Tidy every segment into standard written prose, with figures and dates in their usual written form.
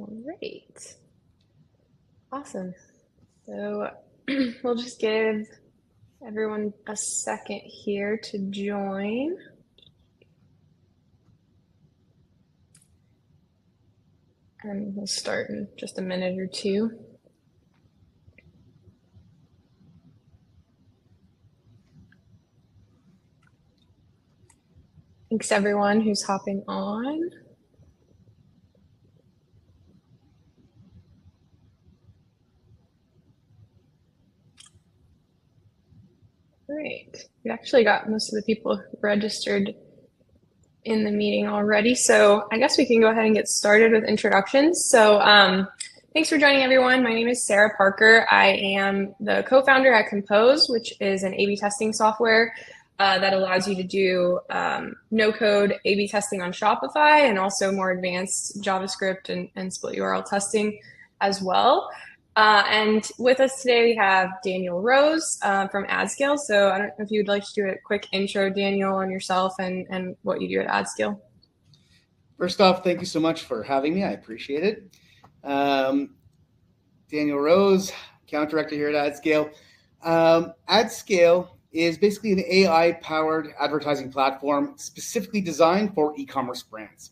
All right. Awesome. So we'll just give everyone a second here to join. And we'll start in just a minute or two. Thanks everyone who's hopping on. Great. We actually got most of the people registered in the meeting already, so I guess we can go ahead and get started with introductions. So thanks for joining everyone. My name is Sarah Parker. I am the co-founder at Compose, which is an A/B testing software that allows you to do no-code A/B testing on Shopify and also more advanced JavaScript and split URL testing as well. And with us today, we have Daniel Rose from AdScale. So I don't know if you'd like to do a quick intro, Daniel, on yourself and what you do at AdScale. First off, thank you so much for having me. I appreciate it. Daniel Rose, account director here at AdScale. AdScale is basically an AI-powered advertising platform specifically designed for e-commerce brands.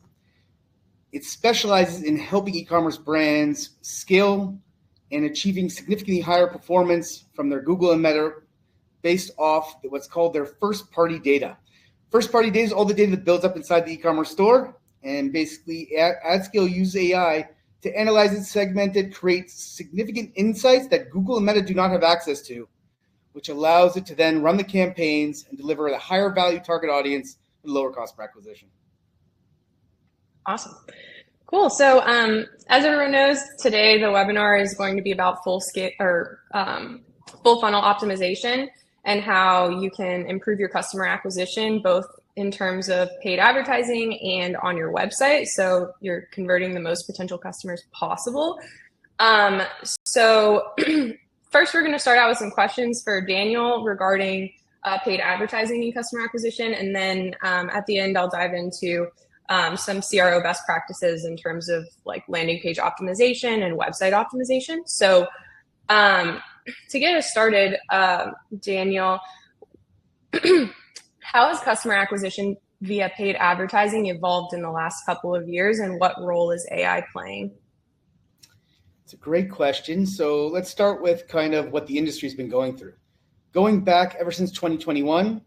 It specializes in helping e-commerce brands scale and achieving significantly higher performance from their Google and Meta based off what's called their first-party data. First-party data is all the data that builds up inside the e-commerce store, and basically AdScale uses AI to analyze it, segment it, create significant insights that Google and Meta do not have access to, which allows it to then run the campaigns and deliver a higher value target audience and lower cost per acquisition. Awesome. Cool. So as everyone knows, today the webinar is going to be about full funnel optimization and how you can improve your customer acquisition, both in terms of paid advertising and on your website. So you're converting the most potential customers possible. So first, we're going to start out with some questions for Daniel regarding paid advertising and customer acquisition. And then at the end, I'll dive into some CRO best practices in terms of like landing page optimization and website optimization. So to get us started, Daniel, how has customer acquisition via paid advertising evolved in the last couple of years, and what role is AI playing? It's a great question. So let's start with kind of what the industry's been going through. Going back ever since 2021,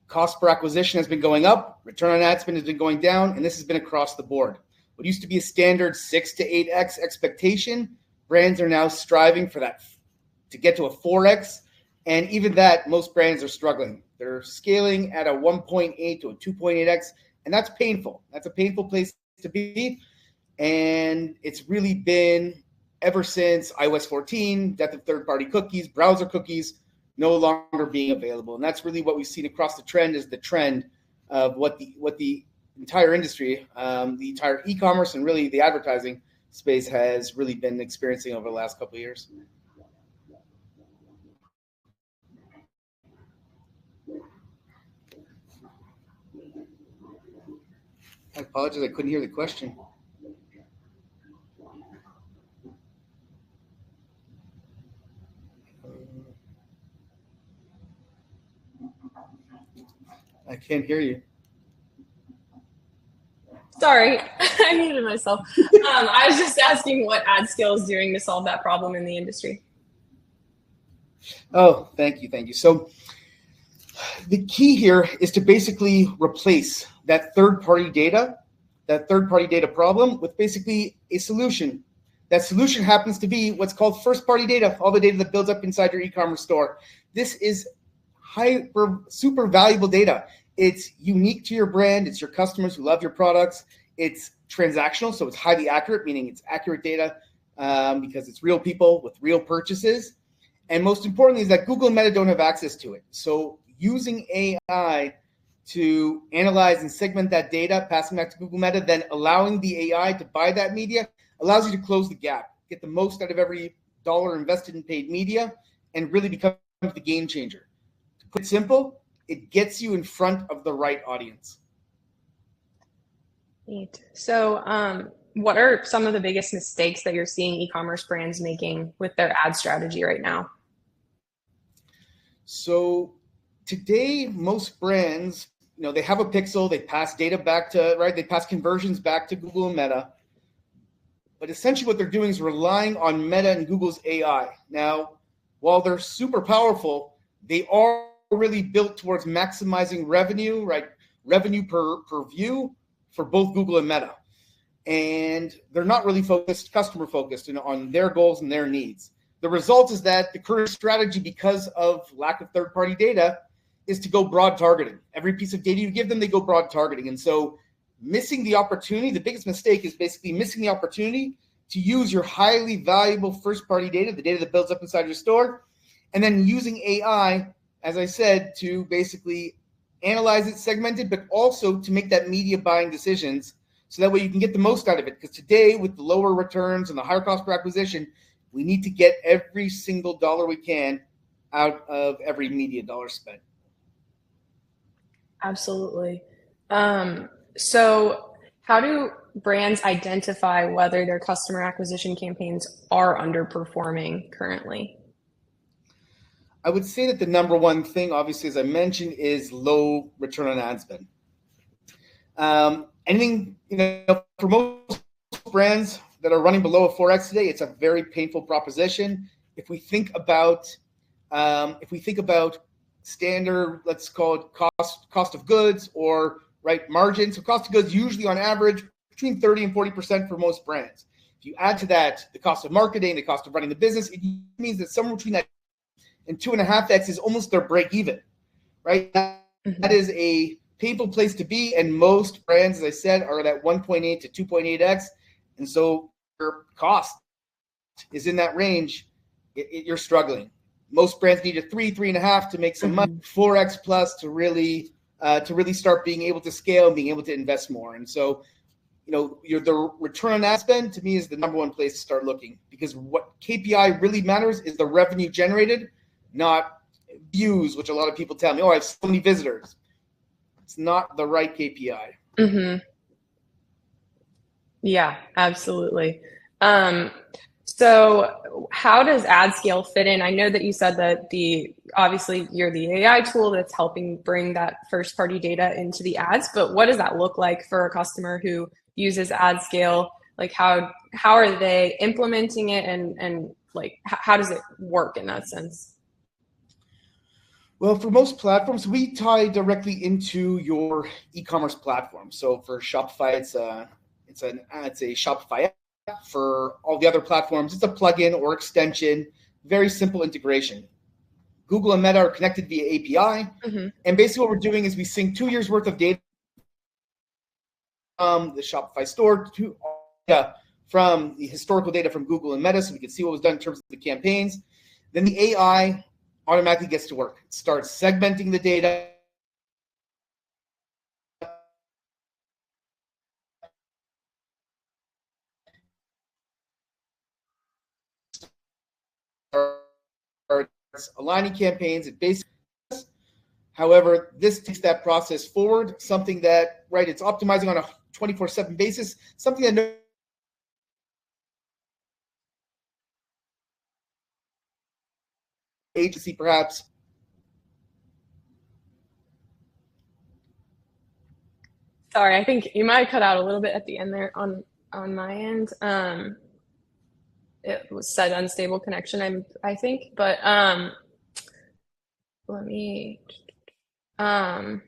cost per acquisition has been going up, return on ad spend has been going down, and this has been across the board. What used to be a standard 6 to 8x expectation, brands are now striving for that to get to a 4x, and even that, most brands are struggling. They're scaling at a 1.8 to a 2.8x, and that's painful. That's a painful place to be, and it's really been ever since iOS 14, death of third-party cookies, browser cookies, no longer being available. And that's really what we've seen across the trend is the trend of what the entire industry, the entire e-commerce and really the advertising space has really been experiencing over the last couple of years. I apologize, I couldn't hear the question. I can't hear you. Sorry, I muted myself. I was just asking what AdScale is doing to solve that problem in the industry. Oh, thank you. So the key here is to basically replace that third-party data problem with basically a solution. That solution happens to be what's called first-party data, all the data that builds up inside your e-commerce store. This is super valuable data. It's unique to your brand. It's your customers who love your products. It's transactional, so it's highly accurate, meaning it's accurate data because it's real people with real purchases. And most importantly is that Google and Meta don't have access to it. So using AI to analyze and segment that data, passing back to Google Meta, then allowing the AI to buy that media allows you to close the gap, get the most out of every dollar invested in paid media, and really becomes the game changer. To put it simple, it gets you in front of the right audience. Neat. So what are some of the biggest mistakes that you're seeing e-commerce brands making with their ad strategy right now? So today, most brands, they have a pixel, they pass data back to, right? They pass conversions back to Google and Meta. But essentially what they're doing is relying on Meta and Google's AI. Now, while they're super powerful, they are really built towards maximizing revenue, right? Revenue per view for both Google and Meta. And they're not really customer focused on their goals and their needs. The result is that the current strategy, because of lack of third-party data, is to go broad targeting. Every piece of data you give them, they go broad targeting. And so missing the opportunity, the biggest mistake is basically missing the opportunity to use your highly valuable first-party data, the data that builds up inside your store, and then using AI, as I said, to basically analyze it, segment it, but also to make that media buying decisions so that way you can get the most out of it. Because today, with the lower returns and the higher cost per acquisition, we need to get every single dollar we can out of every media dollar spent. Absolutely. So how do brands identify whether their customer acquisition campaigns are underperforming currently? I would say that the number one thing, obviously, as I mentioned, is low return on ad spend. For most brands that are running below a 4x today, it's a very painful proposition. If we think about standard, let's call it cost of goods or right margin. So cost of goods usually on average between 30 and 40% for most brands. If you add to that the cost of marketing, the cost of running the business, it means that somewhere between that and 2.5x is almost their break even, right? Mm-hmm. That is a painful place to be, and most brands, as I said, are at 1.8 to 2.8x, and so your cost is in that range. You're struggling. Most brands need a 3.5 to make some money, 4x plus to really start being able to scale and being able to invest more. And so, the return on ad spend to me is the number one place to start looking, because what KPI really matters is the revenue generated, not views, which a lot of people tell me, I have so many visitors. It's not the right KPI. Mm-hmm. Yeah, absolutely. So how does AdScale fit in? I know that you said that obviously you're the AI tool that's helping bring that first party data into the ads, but what does that look like for a customer who uses AdScale? Like how are they implementing it, and like how does it work in that sense? Well, for most platforms, we tie directly into your e-commerce platform. So for Shopify, it's a Shopify app. For all the other platforms, it's a plugin or extension. Very simple integration. Google and Meta are connected via API, and basically what we're doing is we sync 2 years worth of data from the Shopify store from the historical data from Google and Meta, so we can see what was done in terms of the campaigns. Then the AI automatically gets to work. It starts segmenting the data, aligning campaigns. It basically, however, this takes that process forward, something that, right, it's optimizing on a 24/7 basis, something that no agency perhaps. Sorry, I think you might have cut out a little bit at the end there on my end. It was said unstable connection, I think, but let me I'll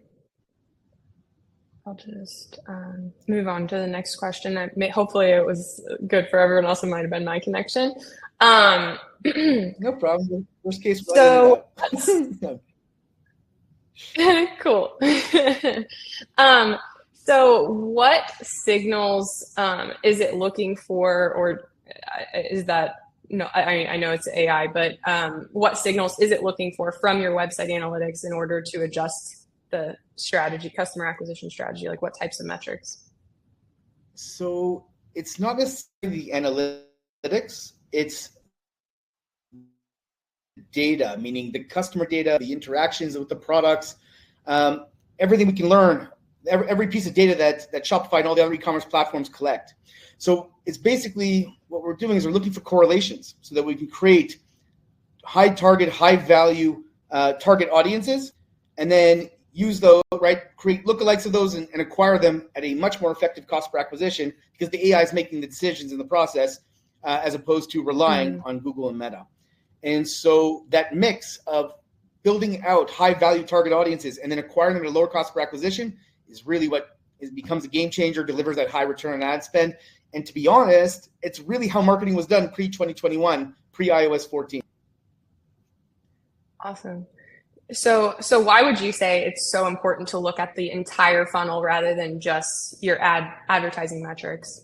just move on to the next question. Hopefully it was good for everyone else. It might have been my connection. No problem. Worst case. So cool. So what signals is it looking for, or is that, no, I know it's AI, but what signals is it looking for from your website analytics in order to adjust the strategy, customer acquisition strategy? Like what types of metrics? So it's not necessarily the analytics, it's data, meaning the customer data, the interactions with the products, everything we can learn every piece of data that Shopify and all the other e-commerce platforms collect. So it's basically what we're doing is we're looking for correlations so that we can create high target, high value target audiences, and then use those, right? Create lookalikes of those and acquire them at a much more effective cost per acquisition because the AI is making the decisions in the process as opposed to relying on Google and Meta. And so that mix of building out high value target audiences and then acquiring them at a lower cost per acquisition is really what becomes a game changer, delivers that high return on ad spend. And to be honest, it's really how marketing was done pre-2021, pre-iOS 14. Awesome. So why would you say it's so important to look at the entire funnel rather than just your advertising metrics?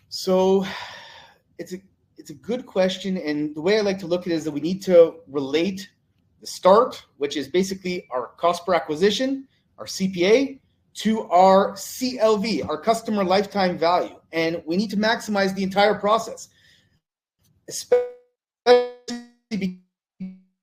So it's a good question. And the way I like to look at it is that we need to relate the start, which is basically our cost per acquisition, our CPA, to our CLV, our customer lifetime value. And we need to maximize the entire process, especially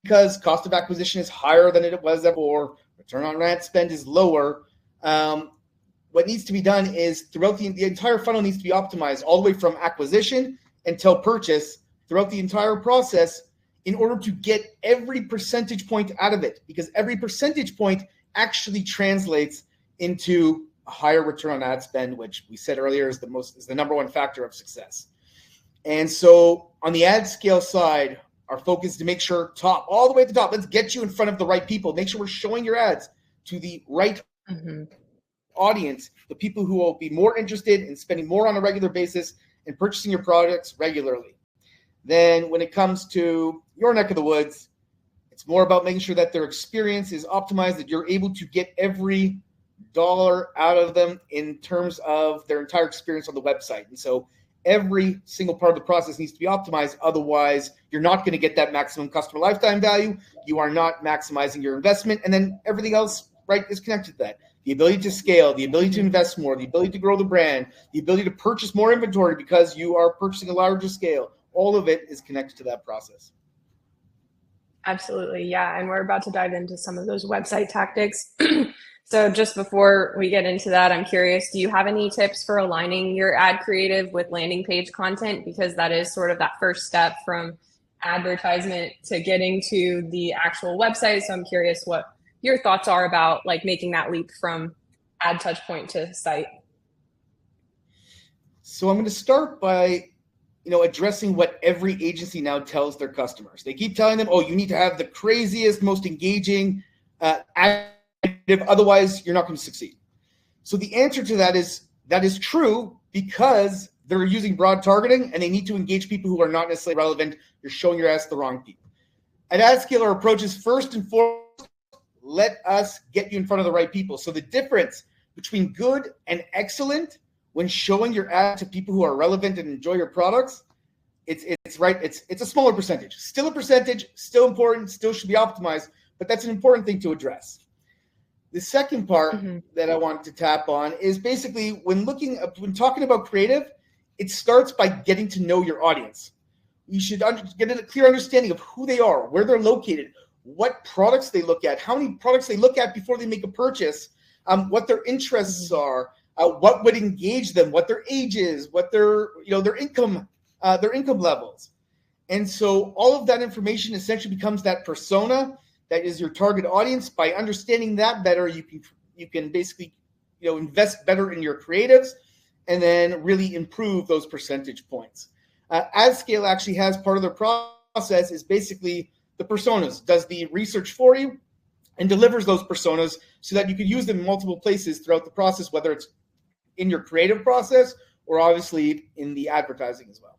because cost of acquisition is higher than it was before, return on ad spend is lower. What needs to be done is throughout the entire funnel needs to be optimized all the way from acquisition until purchase throughout the entire process in order to get every percentage point out of it, because every percentage point actually translates into a higher return on ad spend, which we said earlier is the number one factor of success. And so on the AdScale side, our focus is to make sure all the way at the top, let's get you in front of the right people. Make sure we're showing your ads to the right audience, the people who will be more interested in spending more on a regular basis and purchasing your products regularly. Then when it comes to your neck of the woods, it's more about making sure that their experience is optimized, that you're able to get every dollar out of them in terms of their entire experience on the website. And so every single part of the process needs to be optimized. Otherwise, you're not going to get that maximum customer lifetime value. You are not maximizing your investment. And then everything else, right, is connected to that. The ability to scale, the ability to invest more, the ability to grow the brand, the ability to purchase more inventory because you are purchasing a larger scale. All of it is connected to that process. Absolutely. Yeah. And we're about to dive into some of those website tactics. So just before we get into that, I'm curious, do you have any tips for aligning your ad creative with landing page content? Because that is sort of that first step from advertisement to getting to the actual website. So I'm curious what your thoughts are about like making that leap from ad touch point to site. So I'm going to start by addressing what every agency now tells their customers. They keep telling them, oh, you need to have the craziest, most engaging ad, otherwise you're not going to succeed. So the answer to that is true because they're using broad targeting and they need to engage people who are not necessarily relevant. You're showing your ads to the wrong people. At AdScale, our approach is first and foremost, let us get you in front of the right people. So the difference between good and excellent when showing your ad to people who are relevant and enjoy your products, it's a smaller percentage. Still a percentage, still important, still should be optimized, but that's an important thing to address. The second part that I want to tap on is basically when talking about creative, it starts by getting to know your audience. You should get a clear understanding of who they are, where they're located, what products they look at, how many products they look at before they make a purchase, what their interests are, what would engage them, what their age is, what their income levels. And so all of that information essentially becomes that persona that is your target audience. By understanding that better, you can basically invest better in your creatives and then really improve those percentage points. AdScale actually has part of their process is basically the personas, does the research for you and delivers those personas so that you can use them in multiple places throughout the process, whether it's in your creative process or obviously in the advertising as well.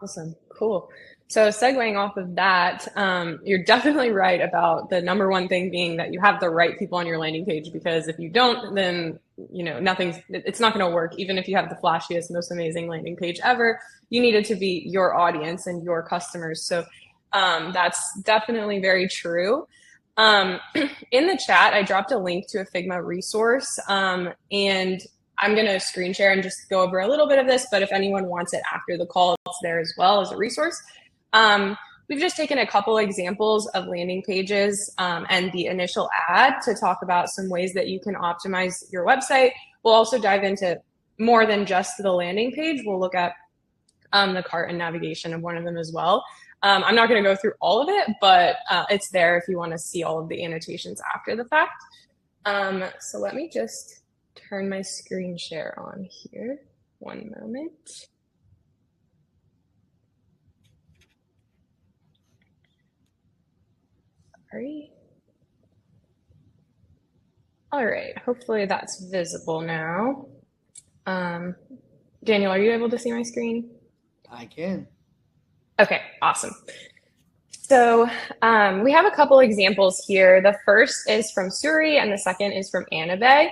Awesome. Cool. So segueing off of that, you're definitely right about the number one thing being that you have the right people on your landing page, because if you don't, then it's not going to work. Even if you have the flashiest, most amazing landing page ever, you need it to be your audience and your customers. So that's definitely very true. In the chat, I dropped a link to a Figma resource, and I'm going to screen share and just go over a little bit of this, but if anyone wants it after the call, it's there as well as a resource. we've just taken a couple examples of landing pages and the initial ad to talk about some ways that you can optimize your website. We'll also dive into more than just the landing page. We'll look at the cart and navigation of one of them as well. I'm not going to go through all of it, but it's there if you want to see all of the annotations after the fact. So let me just turn my screen share on here. One moment. Sorry. All right, hopefully that's visible now. Daniel, are you able to see my screen? I can. Okay, awesome. So we have a couple examples here. The first is from Suri and the second is from Anabe.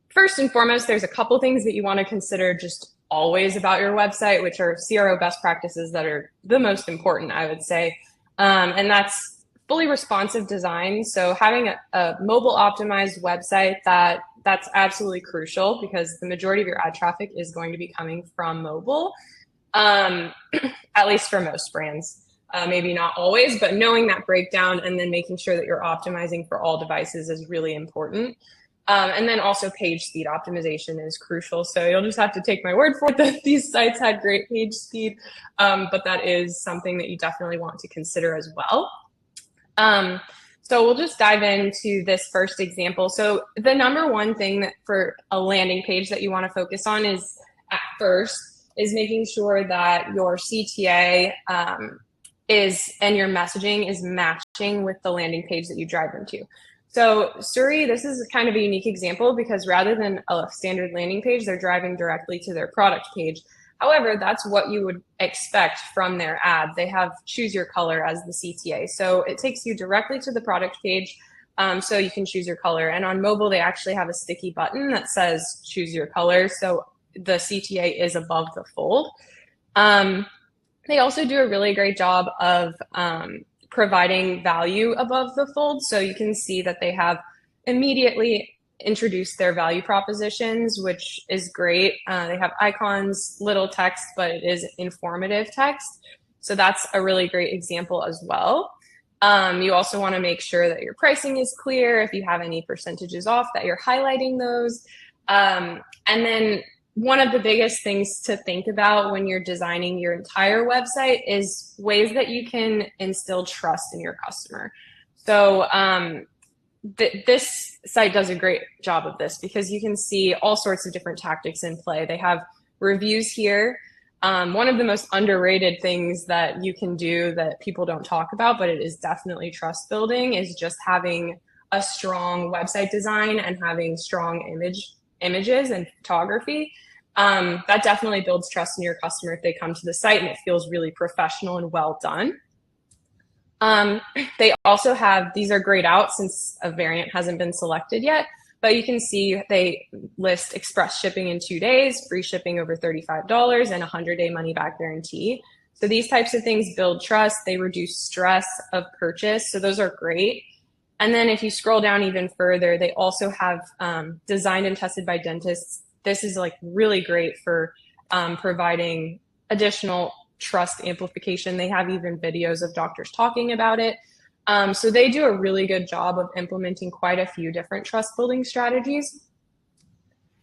First and foremost, there's a couple things that you want to consider just always about your website, which are CRO best practices that are the most important, I would say. And that's fully responsive design. So having a mobile optimized website that's absolutely crucial because the majority of your ad traffic is going to be coming from mobile, at least for most brands. Maybe not always, but knowing that breakdown and then making sure that you're optimizing for all devices is really important. And then also page speed optimization is crucial. So you'll just have to take my word for it that these sites had great page speed, but that is something that you definitely want to consider as well. So we'll just dive into this first example. So the number one thing that for a landing page that you want to focus on is at first is making sure that your CTA and your messaging is matching with the landing page that you drive them to. So Suri, this is kind of a unique example because rather than a standard landing page, they're driving directly to their product page. However, that's what you would expect from their ad. They have choose your color as the CTA. So it takes you directly to the product page so you can choose your color. And on mobile, they actually have a sticky button that says choose your color. So the CTA is above the fold. They also do a really great job of providing value above the fold. So you can see that they have immediately introduced their value propositions, which is great. They have icons, little text, but it is informative text. So that's a really great example as well. You also want to make sure that your pricing is clear. If you have any percentages off, that you're highlighting those. And then one of the biggest things to think about when you're designing your entire website is ways that you can instill trust in your customer. So this site does a great job of this because you can see all sorts of different tactics in play. They have reviews here. One of the most underrated things that you can do that people don't talk about, but it is definitely trust building, is just having a strong website design and having strong images and photography. That definitely builds trust in your customer if they come to the site and it feels really professional and well done. They also have, these are grayed out since a variant hasn't been selected yet, but you can see they list express shipping in 2 days, free shipping over $35, and a 100-day money-back guarantee. So these types of things build trust. They reduce stress of purchase. So those are great. And then if you scroll down even further, they also have designed and tested by dentists. This is like really great for providing additional trust amplification. They have even videos of doctors talking about it. So they do a really good job of implementing quite a few different trust building strategies.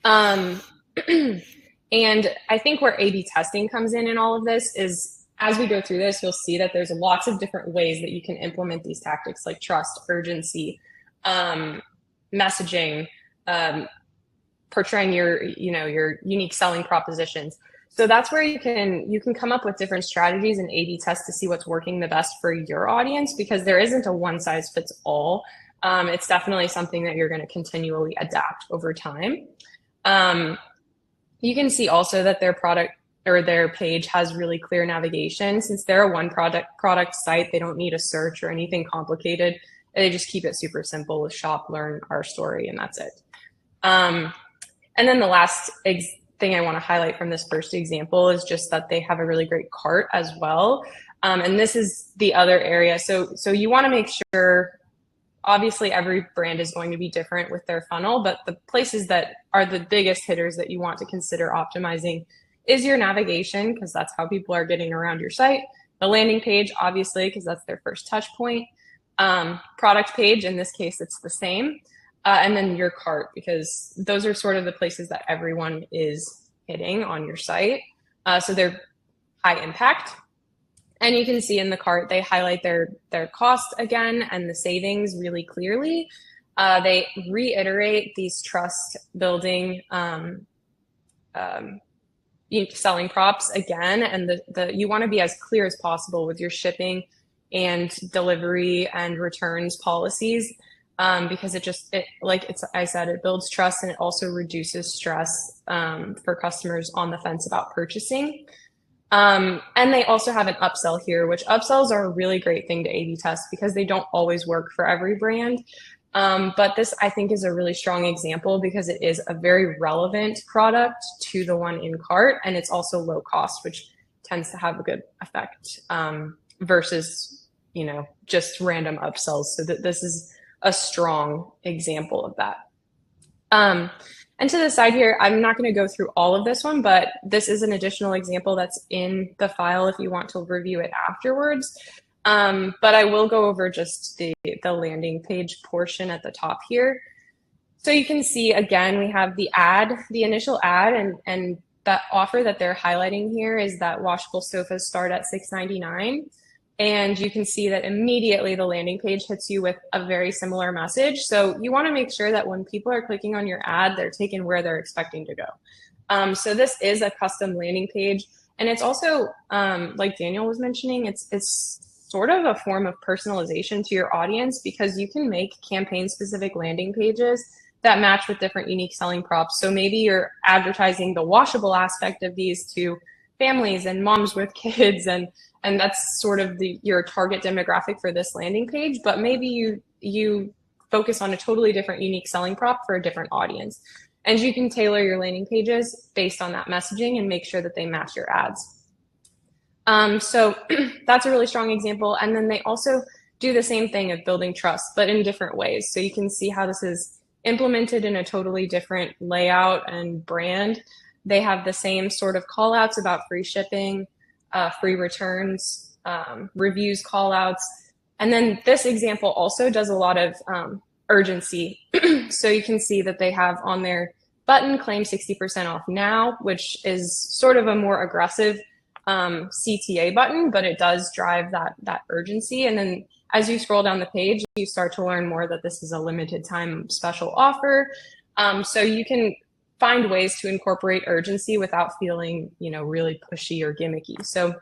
And I think where A/B testing comes in all of this is, as we go through this, you'll see that there's lots of different ways that you can implement these tactics like trust, urgency, messaging, portraying your unique selling propositions. So that's where you can come up with different strategies and A/B test to see what's working the best for your audience, because there isn't a one size fits all. It's definitely something that you're going to continually adapt over time. You can see also that their product or their page has really clear navigation. Since they're a one product site, they don't need a search or anything complicated. They just keep it super simple with shop, learn, our story, and that's it. And then the last thing I want to highlight from this first example is just that they have a really great cart as well. And this is the other area. So you want to make sure, obviously every brand is going to be different with their funnel, but the places that are the biggest hitters that you want to consider optimizing is your navigation, because that's how people are getting around your site, the landing page, obviously, because that's their first touch point. Product page, in this case, it's the same. And then your cart, because those are sort of the places that everyone is hitting on your site. So they're high impact. And you can see in the cart, they highlight their cost again and the savings really clearly. They reiterate these trust building selling props again, and you want to be as clear as possible with your shipping and delivery and returns policies, because I said, it builds trust, and it also reduces stress for customers on the fence about purchasing. And they also have an upsell here, which upsells are a really great thing to A/B test because they don't always work for every brand. But this, I think, is a really strong example because it is a very relevant product to the one in cart, and it's also low cost, which tends to have a good effect versus, just random upsells. So this is a strong example of that. And to the side here, I'm not going to go through all of this one, but this is an additional example that's in the file if you want to review it afterwards. But I will go over just the landing page portion at the top here. So you can see, again, we have the initial ad, and that offer that they're highlighting here is that washable sofas start at $6.99. And you can see that immediately the landing page hits you with a very similar message. So you want to make sure that when people are clicking on your ad, they're taken where they're expecting to go. So this is a custom landing page. And it's also, like Daniel was mentioning, it's sort of a form of personalization to your audience because you can make campaign-specific landing pages that match with different unique selling props. So maybe you're advertising the washable aspect of these to families and moms with kids, and that's sort of your target demographic for this landing page, but maybe you focus on a totally different unique selling prop for a different audience. And you can tailor your landing pages based on that messaging and make sure that they match your ads. So that's a really strong example. And then they also do the same thing of building trust, but in different ways. So you can see how this is implemented in a totally different layout and brand. They have the same sort of call outs about free shipping, free returns, reviews, call outs. And then this example also does a lot of urgency. So you can see that they have on their button, claim 60% off now, which is sort of a more aggressive CTA button, but it does drive that urgency. And then as you scroll down the page, you start to learn more that this is a limited time special offer. So you can find ways to incorporate urgency without feeling, really pushy or gimmicky. So,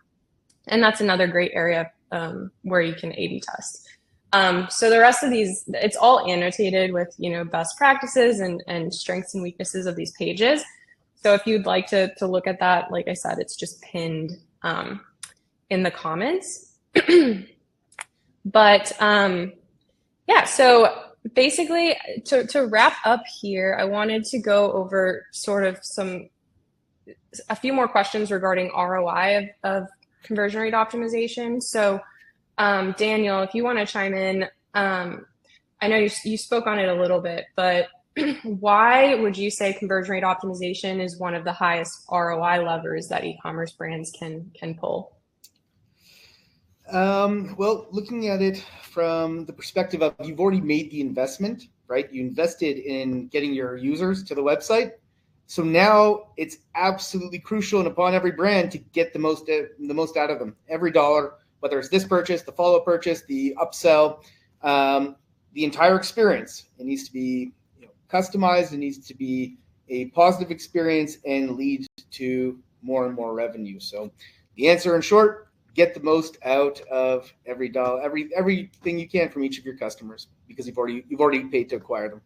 and that's another great area where you can A/B test. So the rest of these, it's all annotated with, best practices and strengths and weaknesses of these pages. So if you'd like to look at that, like I said, it's just pinned in the comments. But yeah, so basically, to wrap up here, I wanted to go over sort of a few more questions regarding ROI of conversion rate optimization. So Daniel, if you want to chime in, I know you spoke on it a little bit, but why would you say conversion rate optimization is one of the highest ROI levers that e-commerce brands can pull? Well, looking at it from the perspective of you've already made the investment, right? You invested in getting your users to the website. So now it's absolutely crucial and upon every brand to get the most out of them. Every dollar, whether it's this purchase, the follow-up purchase, the upsell, the entire experience. It needs to be customized. It needs to be a positive experience and lead to more and more revenue. So the answer in short, get the most out of every dollar, everything you can from each of your customers because you've already paid to acquire them.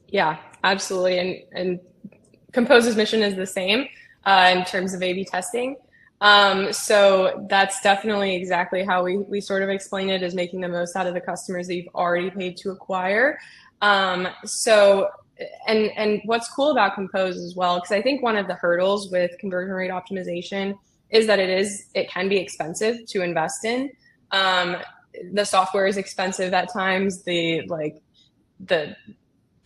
Yeah, absolutely. And Compose's mission is the same in terms of A/B testing. So that's definitely exactly how we sort of explain it, is making the most out of the customers that you've already paid to acquire. So what's cool about Compose as well, because I think one of the hurdles with conversion rate optimization is that it can be expensive to invest in. The software is expensive at times. The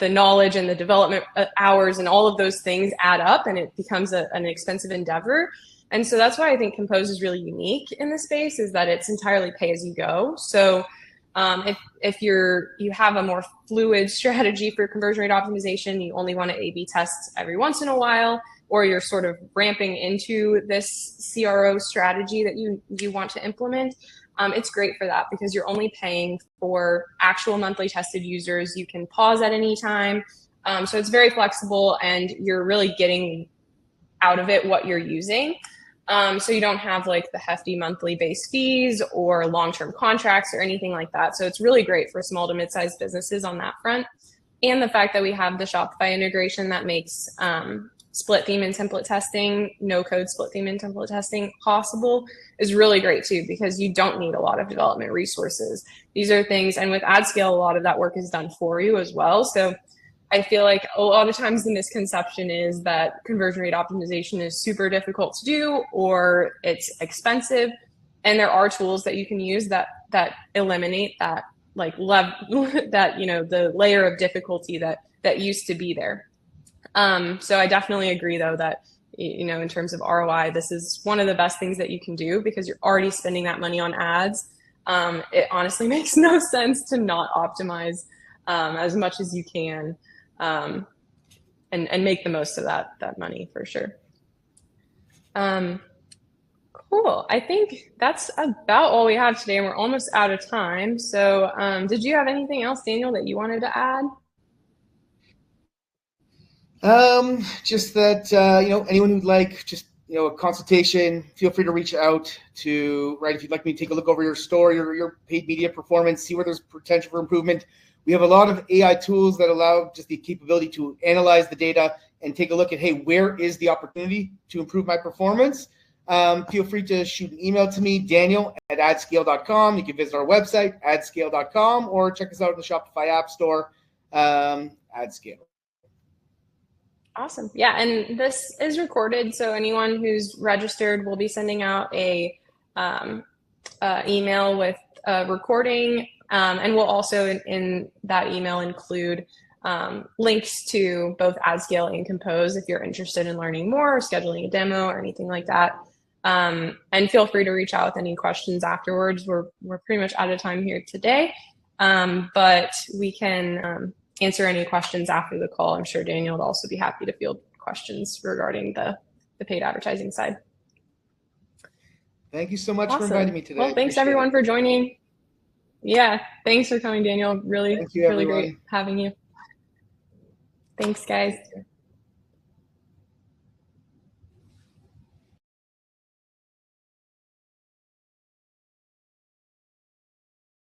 knowledge and the development hours and all of those things add up, and it becomes an expensive endeavor. And so that's why I think Compose is really unique in this space, is that it's entirely pay as you go. So if you have a more fluid strategy for conversion rate optimization, you only want to A/B test every once in a while, or you're sort of ramping into this CRO strategy that you want to implement, it's great for that because you're only paying for actual monthly tested users. You can pause at any time. So it's very flexible, and you're really getting out of it what you're using. So you don't have like the hefty monthly base fees or long-term contracts or anything like that. So it's really great for small to mid-sized businesses on that front. And the fact that we have the Shopify integration that makes split theme and template testing, no code split theme and template testing possible is really great too, because you don't need a lot of development resources. These are things, and with AdScale, a lot of that work is done for you as well. So I feel like a lot of times the misconception is that conversion rate optimization is super difficult to do or it's expensive. And there are tools that you can use that eliminate that like that, the layer of difficulty that used to be there. So I definitely agree though that, in terms of ROI, this is one of the best things that you can do because you're already spending that money on ads. It honestly makes no sense to not optimize as much as you can. And make the most of that money for sure. Cool. I think that's about all we have today, and we're almost out of time. So did you have anything else, Daniel, that you wanted to add? Just that, anyone who'd like just, a consultation, feel free to reach out to, right, if you'd like me to take a look over your store, your paid media performance, see where there's potential for improvement. We have a lot of AI tools that allow just the capability to analyze the data and take a look at, hey, where is the opportunity to improve my performance? Feel free to shoot an email to me, Daniel@adscale.com. You can visit our website, adscale.com, or check us out in the Shopify App Store, AdScale. Awesome. Yeah, and this is recorded, so anyone who's registered will be sending out a email with a recording. And we'll also in that email include links to both AdScale and Compose if you're interested in learning more or scheduling a demo or anything like that. And feel free to reach out with any questions afterwards. We're pretty much out of time here today, but we can answer any questions after the call. I'm sure Daniel would also be happy to field questions regarding the paid advertising side. Thank you so much for inviting me today. Well, thanks everyone for joining. Yeah, thanks for coming, Daniel. Really great having you. Thanks, guys.